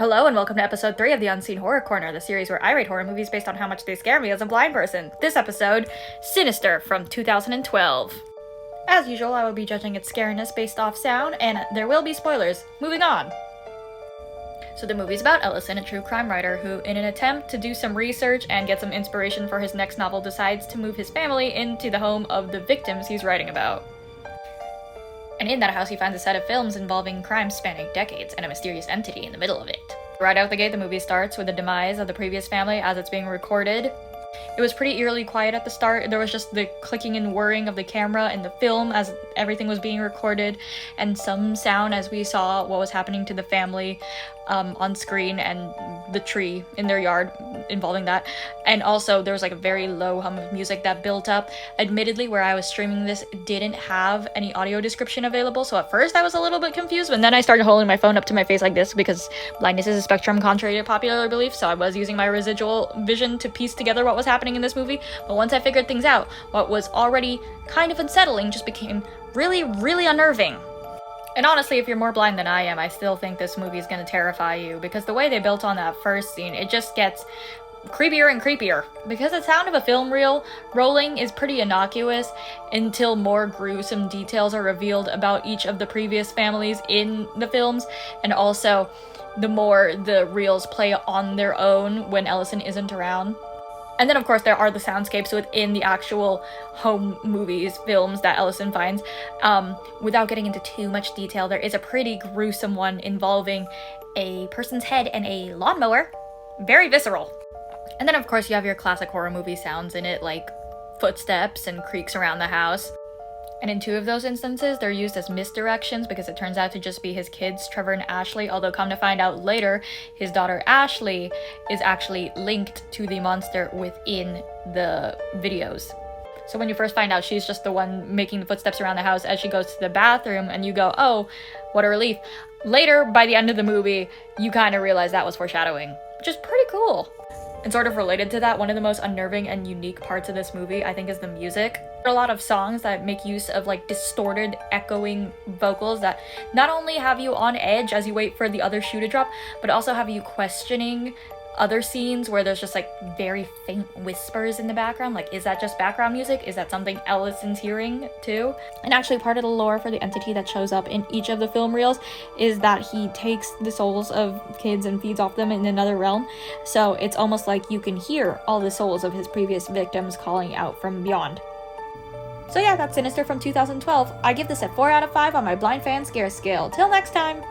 Hello and welcome to episode 3 of the Unseen Horror Corner, the series where I rate horror movies based on how much they scare me as a blind person. This episode, Sinister from 2012. As usual, I will be judging its scariness based off sound, and there will be spoilers. Moving on. So the movie's about Ellison, a true crime writer who, in an attempt to do some research and get some inspiration for his next novel, decides to move his family into the home of the victims he's writing about. And in that house, he finds a set of films involving crimes spanning decades and a mysterious entity in the middle of it. Right out the gate, the movie starts with the demise of the previous family as it's being recorded. It was pretty eerily quiet at the start. There was just the clicking and whirring of the camera and the film as everything was being recorded, and some sound as we saw what was happening to the family on screen and the tree in their yard involving that. And also there was like a very low hum of music that built up. Admittedly, where I was streaming this didn't have any audio description available, so at first I was a little bit confused, but then I started holding my phone up to my face like this because blindness is a spectrum contrary to popular belief, so I was using my residual vision to piece together what was happening in this movie. But once I figured things out, what was already kind of unsettling just became really, really unnerving. And honestly, if you're more blind than I am, I still think this movie is going to terrify you, because the way they built on that first scene, it just gets creepier and creepier. Because the sound of a film reel rolling is pretty innocuous until more gruesome details are revealed about each of the previous families in the films, and also the more the reels play on their own when Ellison isn't around. And then, of course, there are the soundscapes within the actual home movies, films that Ellison finds. Without getting into too much detail, there is a pretty gruesome one involving a person's head and a lawnmower. Very visceral. And then, of course, you have your classic horror movie sounds in it, like footsteps and creaks around the house. And in 2 of those instances, they're used as misdirections because it turns out to just be his kids, Trevor and Ashley, although come to find out later, his daughter Ashley is actually linked to the monster within the videos. So when you first find out, she's just the one making the footsteps around the house as she goes to the bathroom, and you go, oh, what a relief. Later, by the end of the movie, you kind of realize that was foreshadowing, which is pretty cool. And sort of related to that, one of the most unnerving and unique parts of this movie, I think, is the music. There are a lot of songs that make use of like distorted, echoing vocals that not only have you on edge as you wait for the other shoe to drop, but also have you questioning other scenes where there's just like very faint whispers in the background. Like, is that just background music? Is that something Ellison's hearing too? And actually, part of the lore for the entity that shows up in each of the film reels is that he takes the souls of kids and feeds off them in another realm. So it's almost like you can hear all the souls of his previous victims calling out from beyond. So yeah, that's Sinister from 2012. I give this a 4 out of 5 on my blind fan scare scale. Till next time!